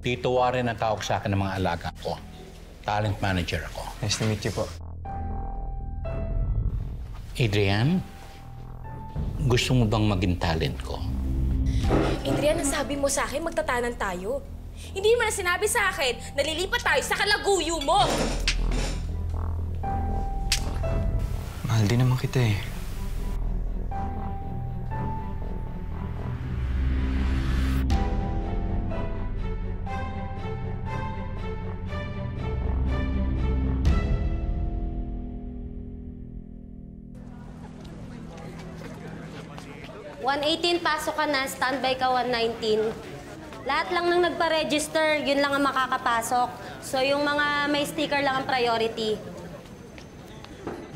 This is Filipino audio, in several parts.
Tito Warren ang tawag sa akin ng mga alaga ko. Talent manager ako. Nice to meet you po. Adrian, gusto mo bang maging talent ko? Adrian, nasabi mo sa akin, magtatanan tayo. Hindi mo na sinabi sa akin, nalilipat tayo sa kalaguyo mo! Mahal din naman kita eh. $118 pasok ka na, standby ka 119. Lahat lang nang nagpa-register, yun lang ang makakapasok. So yung mga may sticker lang ang priority.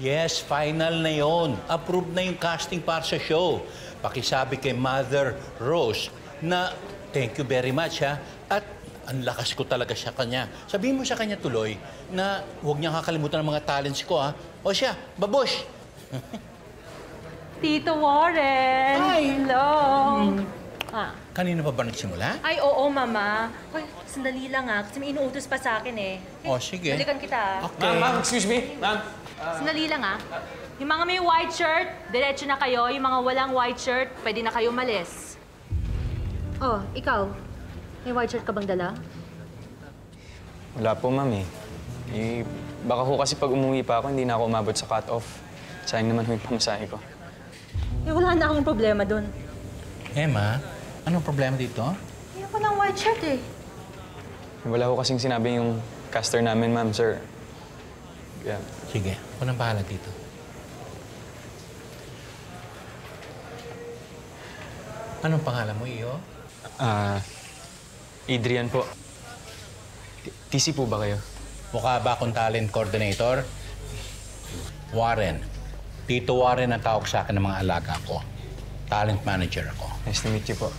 Yes, final na yon. Approved na yung casting para sa show. Pakisabi kay Mother Rose na thank you very much, ha? At ang lakas ko talaga sa kanya. Sabihin mo sa kanya tuloy na huwag niya kakalimutan ng mga talents ko, ha? O siya, babush! Tito Warren! Hi! Hello! Kanina pa ba nagsimula? Ay, oo, Mama. Hoy, sandali lang kasi may inuutos pa sa akin eh. O, sige. Balikan kita. Okay. Ma'am, excuse me. Ma'am. Sandali lang Yung mga may white shirt, diretso na kayo. Yung mga walang white shirt, pwede na kayo malis. Oh, ikaw. May white shirt ka bang dala? Wala po, ma'am eh. Baka ho kasi pag umuwi pa ako, hindi na ako umabot sa cut-off. Sayang naman ho yung pamasahe ko. Eh, wala na akong problema dun. Emma, anong problema dito? Hindi ako ng white shirt eh. Wala ho kasing sinabi yung caster namin, ma'am, sir. Kaya... Sige, ako nang bahala dito. Anong pangalan mo, Iyo? Adrian po. TC po ba kayo? Mukha ba akong talent coordinator? Warren. Tito Warren ang tawag sa akin ng mga alaga ko. Talent manager ako. Nice to meet you po.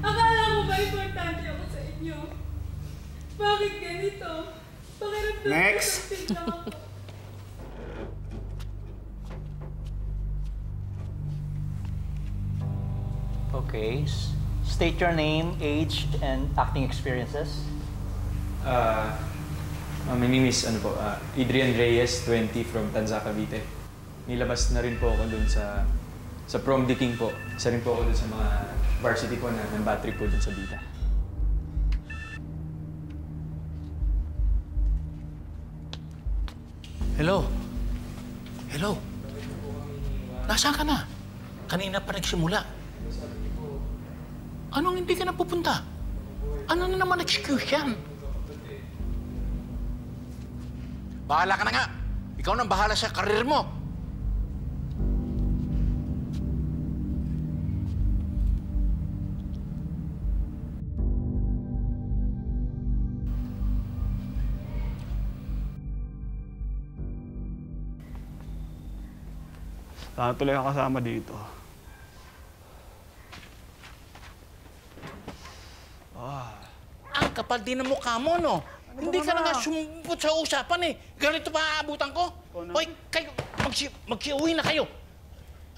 Akala mo ba importante ako sa inyo? Bakit ganito? Pakiramdam Next! ko lang ako. Okay. State your name, age, and acting experiences. My name is Adrian Reyes, 20, from Tanza, Cavite. Nilabas na rin po ako dun sa prom the king po. Isa rin po ako dun sa mga varsity po na ng battery po dun sa Bida. Hello? Hello? Nasaan ka na? Kanina pa nagsimula. Anong hindi ka na pupunta? Ano na naman excuse yan? Bahala ka na nga. Ikaw nang bahala sa karir mo. Sana tuloy ang kasama dito. Ang kapal din ng mukha mo, no? Hindi ka na nga sumumpot sa usapan, eh. Ganito pa aabutan ko. Hoy, kayo, magsiuwi na kayo.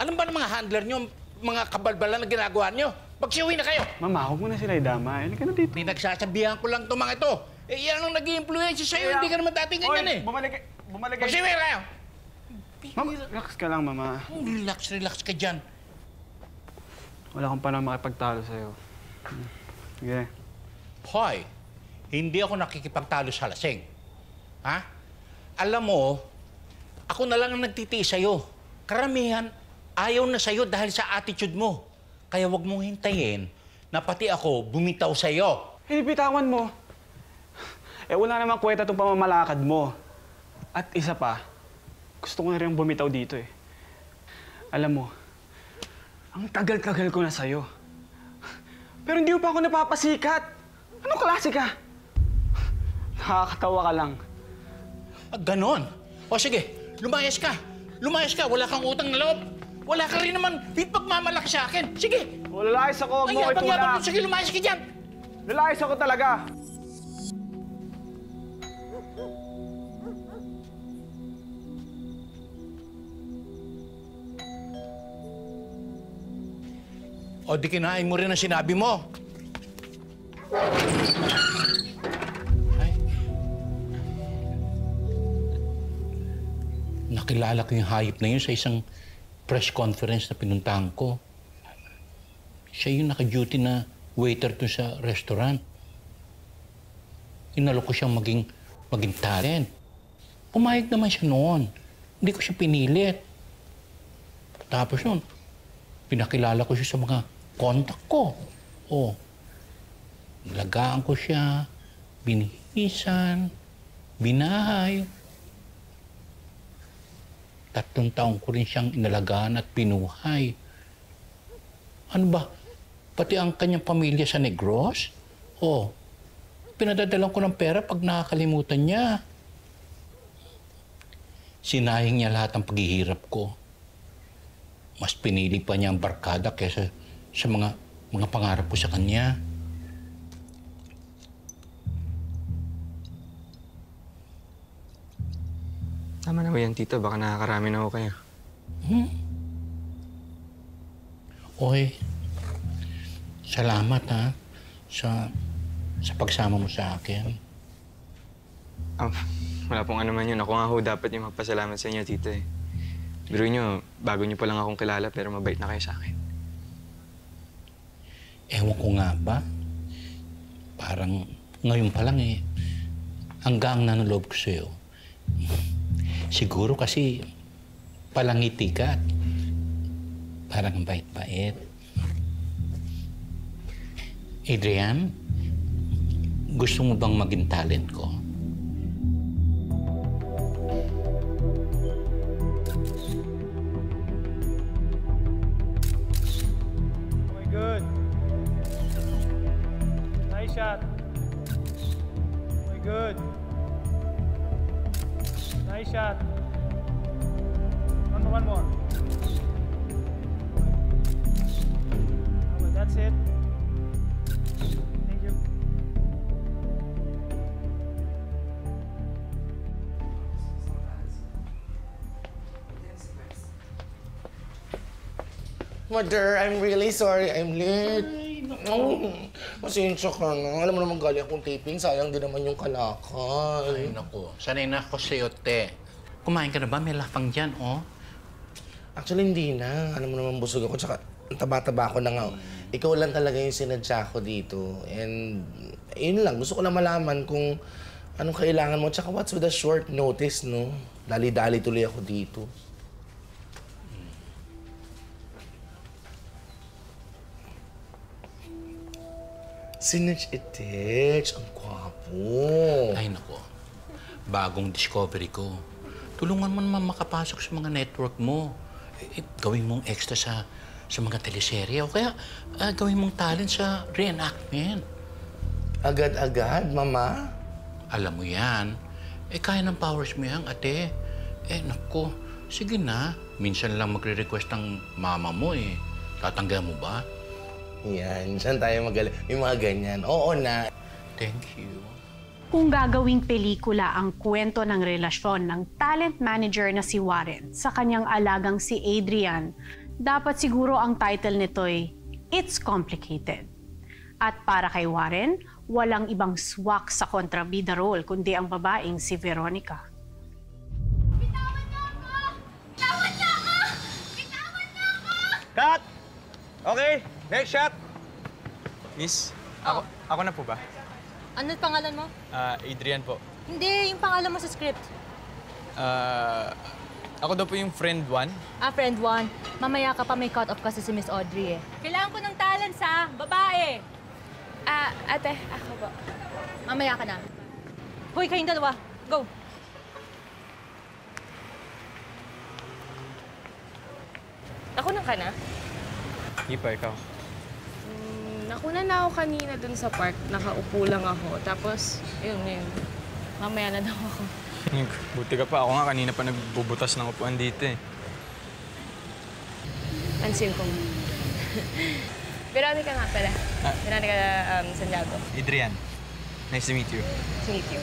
Alam ba ng mga handler nyo, mga kabalbalan na ginagawa nyo? Magsiuwi na kayo. Mama, huwag mo na sila idama. Halika na dito. Pinagsasabihan ko lang itong mga ito. Eh, yan ang nag-i-influensya sa'yo. Hindi ka naman dating ganyan, eh. Bumalik kayo. Magsiuwi kayo. Mama, relax ka lang, Mama. Relax ka dyan. Wala akong panahon makipagtalo sa'yo. Sige. Hoy, hindi ako nakikipagtalo sa lasing. Ha? Alam mo, ako na lang ang nagtitiis sa'yo. Karamihan, ayaw na sa'yo dahil sa attitude mo. Kaya wag mong hintayin na pati ako bumitaw sa'yo. Bitawan mo. Eh, wala namang kwenta itong pamamalakad mo. At isa pa, gusto ko na rin bumitaw dito eh. Alam mo, ang tagal-tagal ko na sa'yo. Pero hindi mo pa ako napapasikat. Anong klase ka? Nakakatawa ka lang. Ganon? O sige, lumayas ka. Lumayas ka, wala kang utang na loob. Wala ka rin naman pagmamalaki sa akin. Sige. O, lalayas ako, huwag mo ko itulak. Sige, lumayas ka dyan. Lalayas ako talaga. O di kinain mo rin ang sinabi mo. Ay. Nakilala ko yung hayop na yun sa isang press conference na pinuntahan ko. Siya yung naka-duty na waiter doon sa restaurant. Inalok ko siyang maging talent. Pumayag naman siya noon. Hindi ko siya pinilit. Tapos noon, pinakilala ko siya sa mga contact ko. Oh, nilagaan ko siya, binihisan, binahay. 3 taon ko rin siyang inalagaan at pinuhay. Ano ba? Pati ang kanyang pamilya sa Negros? Oh, pinadadalan ko ng pera pag nakakalimutan niya. Sinayang niya lahat ng paghihirap ko. Mas pinili pa niya ang barkada kaysa sa mga pangarap ko sa kanya. Tama na ba yan, tito? Baka nakakarami na ako kayo. Oy, salamat ha sa pagsama mo sa akin. Wala pong ano man yun. Ako nga ho dapat yung magpasalamat sa inyo, tito eh. Biro nyo, bago nyo pa lang akong kilala pero mabait na kayo sa akin. Ewan ko nga ba? Parang ngayon pa lang eh, hanggang nanuloob ko sa'yo. Siguro kasi palangiti ka at parang bait-bait. Adrian, gusto mo bang maging talent ko? Okay, good. Nice shot. Okay, good. Nice shot. One more. Okay, that's it. Thank you. Mother, I'm really sorry. I'm late. Pasensya ka na. Alam mo naman galing akong taping. Sayang din naman yung kalakal. Ay, naku. Sanay na ako sa'yo, te. Kumain ka na ba? May lapang dyan, oh. Actually, hindi na. Alam mo naman busog ako. Tsaka, ang taba-taba ko na nga. Ikaw lang talaga yung sinadya ko dito. And, yun lang. Gusto ko lang malaman kung anong kailangan mo. Tsaka, what's with the short notice, no? Dali-dali tuloy ako dito. Sinach Itich. Ang gwapo. Ay, naku. Bagong discovery ko. Tulungan mo naman makapasok sa mga network mo. Gawin mong extra sa mga teleserye o kaya gawin mong talent sa reenactment. Agad-agad, mama? Alam mo yan. Kaya ng powers mo yan, ate. Naku. Sige na. Minsan lang magre-request ang mama mo eh. Tatanggahan mo ba? Yan, saan tayo magaling? Yung mga ganyan. Oo na. Thank you. Kung gagawing pelikula ang kwento ng relasyon ng talent manager na si Warren sa kanyang alagang si Adrian, dapat siguro ang title nito'y It's Complicated. At para kay Warren, walang ibang swak sa kontrabida role kundi ang babaeng si Veronica. Bitawan niyo ako! Bitawan niyo ako! Bitawan niyo ako! Cut! Okay, next shot! Miss, ako na po ba? Ano pangalan mo? Adrian po. Hindi, yung pangalan mo sa script. Ako daw po yung friend 1. Friend 1. Mamaya ka pa may cut-off kasi si Miss Audrey eh. Kailangan ko ng talents ha, babae! Ate, ako po. Mamaya ka na. Hoy, kayong dalawa. Go! Nakunan ka na? Hindi pa, ikaw. Nakunan na ako kanina dun sa park. Nakaupo lang ako. Tapos, yun. Mamaya na daw ako. Buti ka pa. Ako nga kanina pa nagbubutas ng upuan dito eh. Pansin ko. Veronica nga pala. Veronica Santiago. Adrian, nice to meet you. Nice to meet you.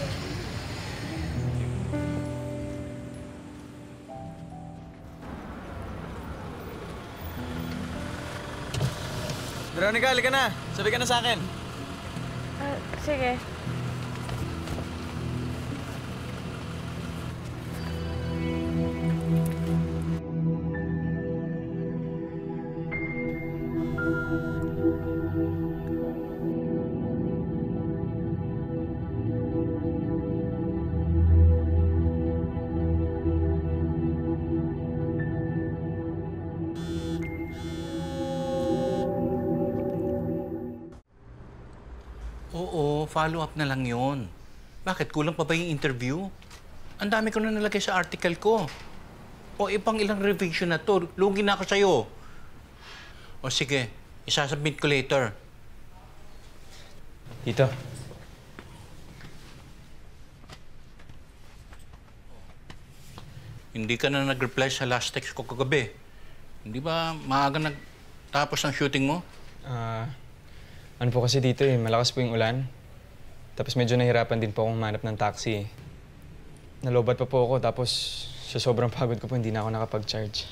Veronica, halika na. Sabi ka na sa akin. Sige. Oo, follow-up na lang yun. Bakit? Kulang pa ba yung interview? Ang dami ko na nalagay sa article ko. O ipang ilang revision na to. Lugi na ako sa'yo. O sige, isasubmit ko later. Tito. Hindi ka na nag-reply sa last text ko kagabi. Hindi ba maaga nagtapos ng shooting mo? Ano po kasi dito eh, malakas po yung ulan. Tapos medyo nahirapan din po akong manap ng taxi eh. Nalobat pa po ako, tapos sa sobrang pagod ko po, hindi na ako nakapag-charge.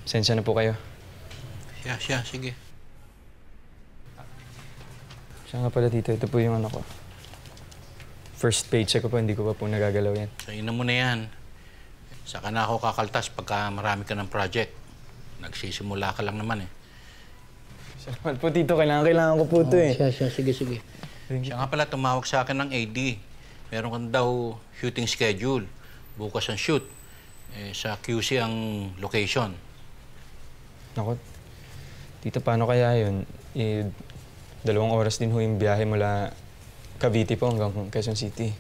Pasensya na po kayo. Siya, sige. Siya nga pala dito, ito po yung ano ko. First paycheck ko po, hindi ko pa po nagagalaw yan. Sa'yo mo na yan. Saka na ako kakaltas pagka marami ka ng project. Nagsisimula ka lang naman eh. Salamat po, Tito. Kailangan ko po ito eh. Siya. Sige. Siya nga pala tumawag sa akin ng AD. Meron kang daw shooting schedule. Bukas ang shoot. Sa QC ang location. Naku, Tito, paano kaya yun? 2 oras din ho yung biyahe mula Cavite po hanggang Quezon City.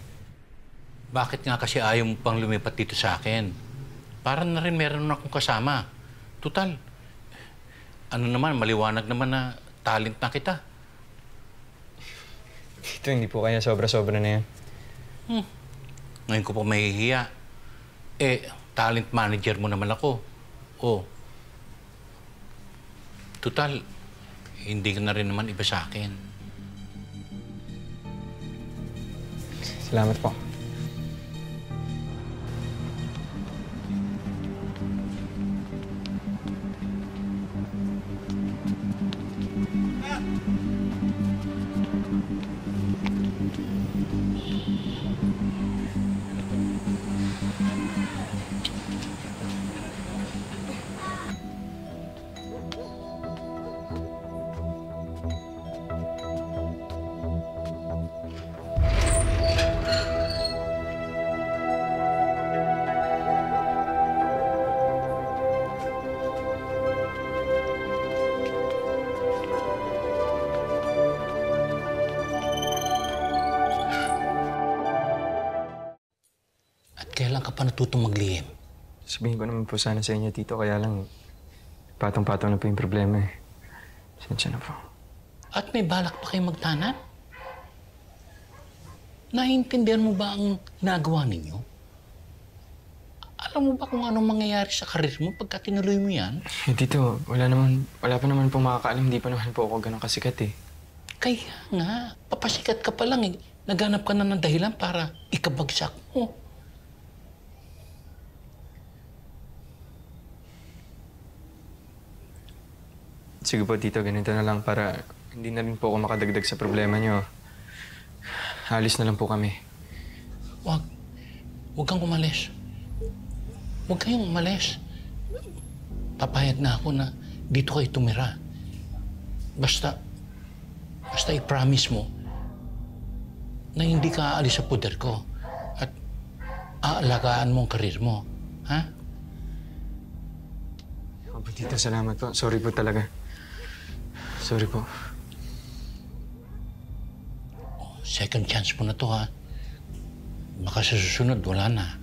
Bakit nga kasi ayaw mo pang lumipat dito sa akin? Para na rin meron akong kasama. Tutal, ano naman, maliwanag naman na talent na kita. Tito, hindi po kaya sobra-sobra na yan. Ngayon ko pa mahihiya. Talent manager mo naman ako. Tutal, hindi ka na rin naman iba sa akin. Salamat po. Kailan ka pa natutong maglihim? Sabihin ko naman po sana sa inyo, Tito, kaya lang patong-patong na po yung problema eh. Sensya na po. At may balak pa kayong magtanan? Naiintindihan mo ba ang ginagawa ninyo? Alam mo ba kung anong mangyayari sa karir mo pagka tinuloy mo yan? Tito, wala pa naman pong makakaalam. Hindi pa naman po ako ganun kasikat eh. Kaya nga, papasikat ka pa lang eh. Naghanap ka na ng dahilan para ikabagsak mo. Sige po, Tito, ganito na lang para hindi na rin po ako makadagdag sa problema niyo. Alis na lang po kami. Huwag kang umalis. Huwag kayong umalis. Papayag na ako na dito kayo tumira. Basta i-promise mo na hindi ka aalis sa puder ko at aalagaan mo ang karir mo. Ha? Opo, Tito, salamat po. Sorry po talaga. Sorry po. Second chance mo na to, ha? Baka sa susunod, wala na.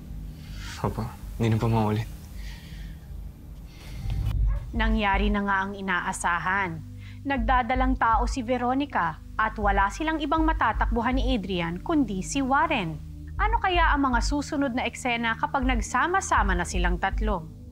Opo, hindi na po maulit. Nangyari na nga ang inaasahan. Nagdadalang tao si Veronica at wala silang ibang matatakbuhan ni Adrian kundi si Warren. Ano kaya ang mga susunod na eksena kapag nagsama-sama na silang tatlo?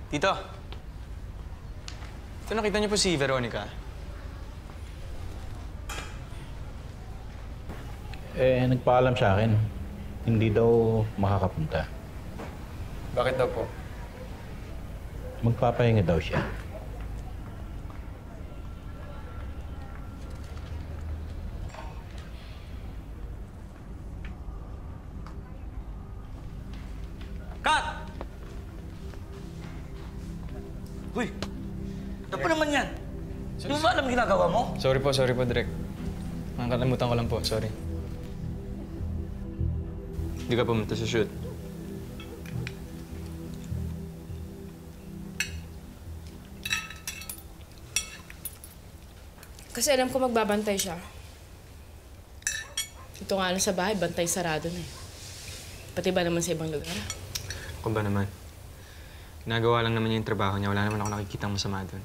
Tito. Ito, nakita niyo po si Veronica. Nagpaalam sa akin. Hindi daw makakapunta. Bakit daw po? Magpapahinga daw siya. Kat! Uy! Ano pa naman yan? Hindi mo ba alam ginagawa mo? Sorry po, Direk. Nakakalimutan ko lang po, sorry. Hindi ka pumunta sa shoot. Kasi alam ko magbabantay siya. Ito nga lang sa bahay, bantay sarado na eh. Pati ba naman sa ibang lugar? Ako ba naman? Nagawa lang naman niya yung trabaho niya. Wala naman ako nakikitang masama doon.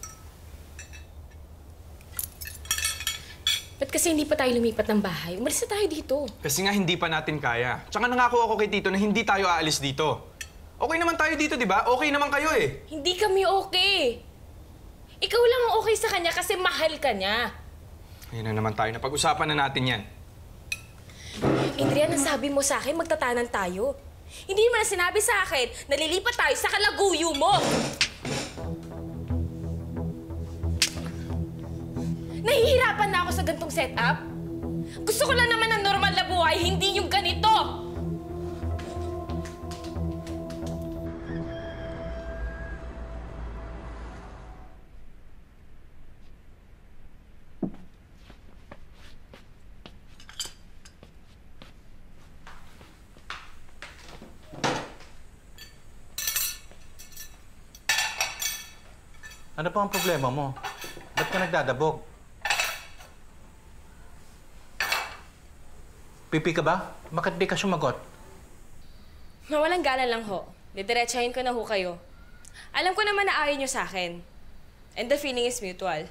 Ba't kasi hindi pa tayo lumipat ng bahay? Umalis na tayo dito. Kasi nga hindi pa natin kaya. Tsaka nangako ako kay Tito na hindi tayo aalis dito. Okay naman tayo dito, di ba? Okay naman kayo eh. Hindi kami okay. Ikaw lang ang okay sa kanya kasi mahal ka niya. Ayun na naman tayo. Napag-usapan na natin yan. Adrian, ang sabi mo sa akin, magtatanan tayo. Hindi mo na sinabi sa akin, nalilipat tayo sa kalaguyo mo! Nahihirapan na ako sa gantong setup. Gusto ko lang naman ng normal na buhay, hindi yung ganito! Ano pa ang problema mo? Ba't ka nagdadabog? Pipi ka ba? Bakit di ka sumagot? Mawalang gala lang ho. Didiretsahin ko na ho kayo. Alam ko naman na ayaw niyo sa akin. And the feeling is mutual.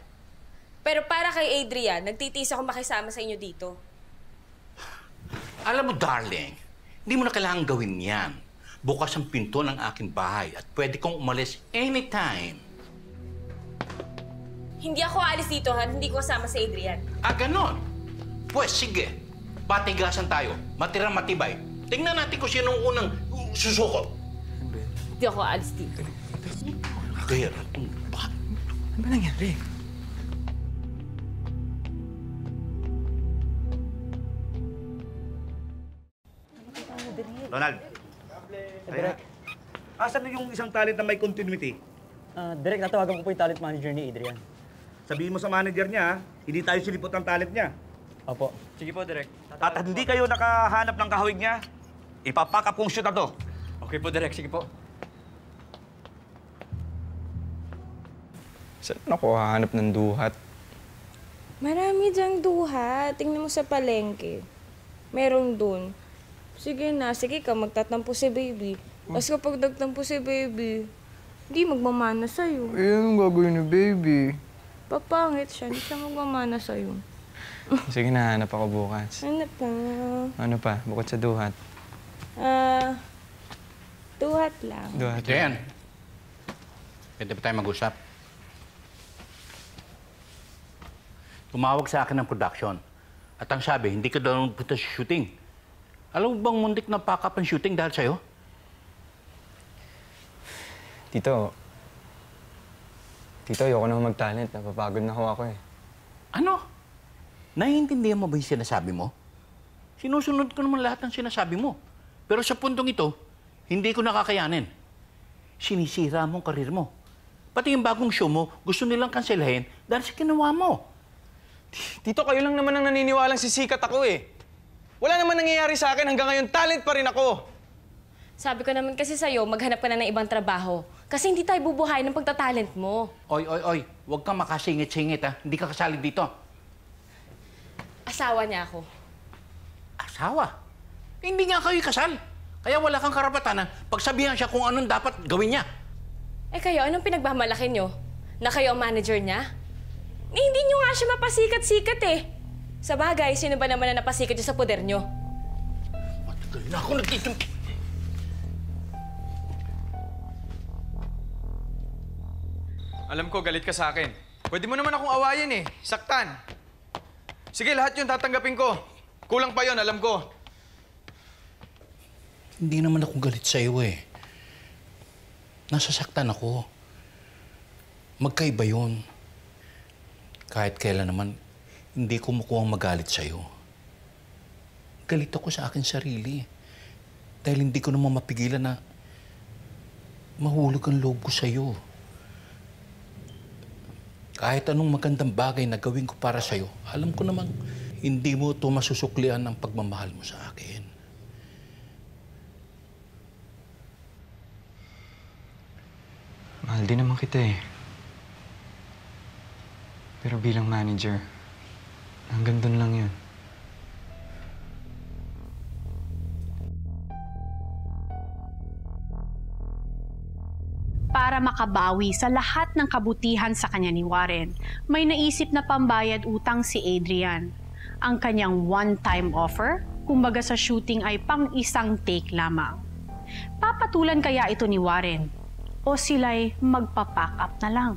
Pero para kay Adrian, nagtitiis ako makisama sa inyo dito. Alam mo, darling, hindi mo na kailangan gawin yan. Bukas ang pinto ng aking bahay at pwede kong umalis anytime. Hindi ako aalis dito, ha? Hindi ko kasama si Adrian. Ah, ganon? Pues, sige. Patigasan tayo. Matirang matibay. Tingnan natin kung sino ang unang susuko. Hindi ako aalis dito. Kaya, bakit? Ano ba nangyari? Ronald. Direk. Asan yung isang talent na may continuity? Direk, natawagan ko po yung talent manager ni Adrian. Sabihin mo sa manager niya, hindi tayo silipot ng talent niya. Opo. Sige po, Direk. At hindi kayo nakahanap ng kahawig niya, ipapack up kong shoot na to. Okay po, Direk. Sige po. Saan ako hahanap ng duhat? Marami dyang duha. Tingnan mo sa palengke. Meron dun. Sige na, sige ka, magtatampo si baby. Tapos kapag nagtampo si baby, hindi magmamana sa'yo. Ayun ang gagawin ni baby. Papangit siya, hindi siya magmamana sa'yo. Sige na, hanap ako bukas. Ano pa? Ano pa? Bukod sa duhat. Duhat lang. Duhat. Adrian, pwede ba tayo mag-usap? Tumawag sa akin ng production. At ang sabi, hindi ka daw punta sa shooting. Alam mo bang mundik na pack up ang shooting dahil sa'yo? Tito, ayoko na mag-talent. Napapagod na ako eh. Ano? Naiintindihan mo ba yung sinasabi mo? Sinusunod ko naman lahat ng sinasabi mo. Pero sa puntong ito, hindi ko nakakayanin. Sinisira mo ang karir mo. Pati yung bagong show mo, gusto nilang kanselahin dahil sa ginawa mo. Tito, kayo lang naman ang naniniwalang sisikat ako eh. Wala naman nangyayari sa akin hanggang ngayon. Talent pa rin ako. Sabi ko naman kasi sa'yo, maghanap ka na ng ibang trabaho. Kasi hindi tayo bubuhay ng pagtatalent mo. Oy. Huwag kang makasingit-singit, ha? Hindi ka kasali dito. Asawa niya ako. Asawa? Hindi nga kayo kasal. Kaya wala kang karapatan na pagsabihan siya kung anong dapat gawin niya. Eh kayo, anong pinagmamalaki nyo? Na kayo ang manager niya? Eh, hindi nyo nga siya mapasikat-sikat eh. Sa bagay, sino ba naman na napasikat niyo sa poder nyo? Matagal na ako nagtitim... Alam ko, galit ka sa akin. Pwede mo naman akong awayin eh. Saktan. Sige, lahat yun tatanggapin ko. Kulang pa yon, alam ko. Hindi naman ako galit sa'yo eh. Nasasaktan ako. Magkaiba yun. Kahit kailan naman, hindi ko mukuhang magalit sa'yo. Galit ako sa akin sarili. Dahil hindi ko naman mapigilan na mahulog ang loob ko sa'yo. Kahit anong magandang bagay na gawin ko para sa'yo, alam ko namang hindi mo ito masusuklian ng pagmamahal mo sa akin. Mahal din naman kita eh. Pero bilang manager, hanggang dun lang yun. Para makabawi sa lahat ng kabutihan sa kanya ni Warren, may naisip na pambayad utang si Adrian. Ang kanyang one-time offer, kumbaga sa shooting ay pang isang take lamang. Papatulan kaya ito ni Warren? O sila'y magpa-pack up na lang?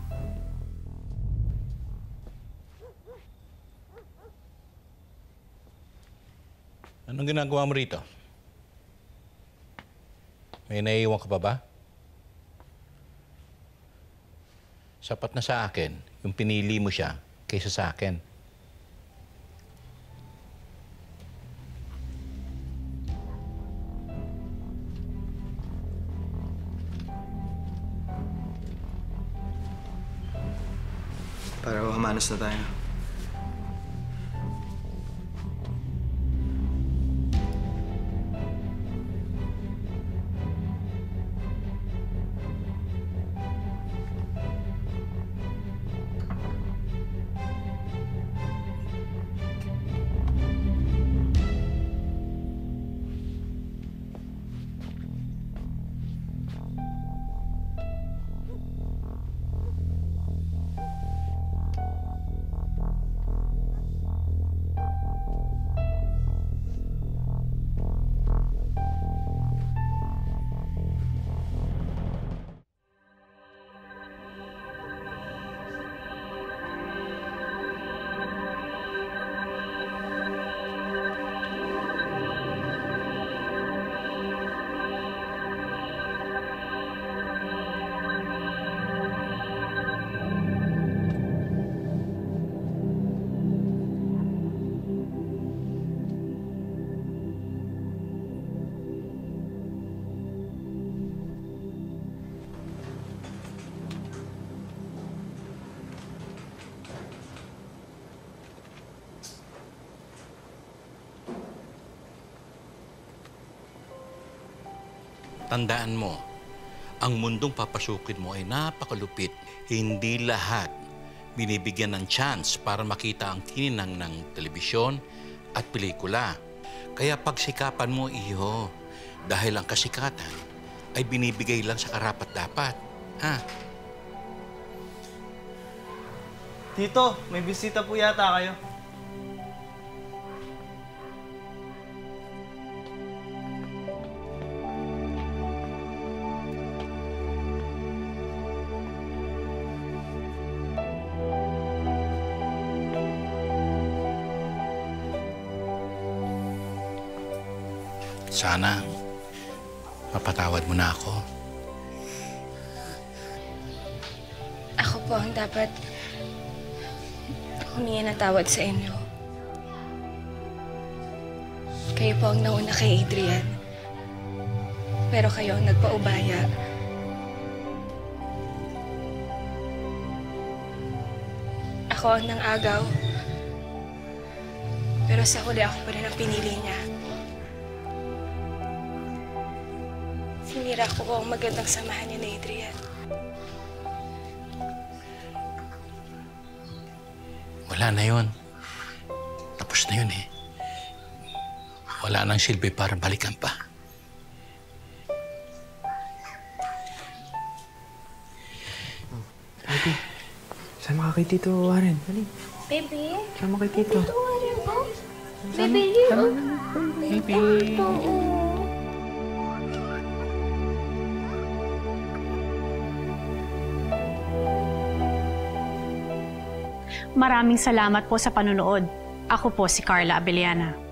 Anong ginagawa mo rito? May naiiwan ka pa ba? Sapat na sa akin yung pinili mo siya kaysa sa akin. Para mamanos na tayo. Tandaan mo, ang mundong papasukin mo ay napakalupit. Hindi lahat binibigyan ng chance para makita ang kininang ng telebisyon at pelikula. Kaya pagsikapan mo, iho, dahil ang kasikatan ay binibigay lang sa karapat-dapat. Ha? Tito, may bisita po yata kayo. Sana, mapatawad mo na ako. Ako po ang dapat humingi ng tawad sa inyo. Kayo po ang nauna kay Adrian. Pero kayo ang nagpaubaya. Ako ang nang-agaw. Pero sa huli ako pa rin ang pinili niya. Sinira ko ang magandang samahan niya ni Adrian. Wala na yun. Tapos na yun eh. Wala nang silbi para balikan pa. Baby, sama ka kay Tito Warren. Dali. Baby? Sama kay Tito. Tito Warren po? Baby, Baby. Maraming salamat po sa panunood. Ako po si Carla Abellana.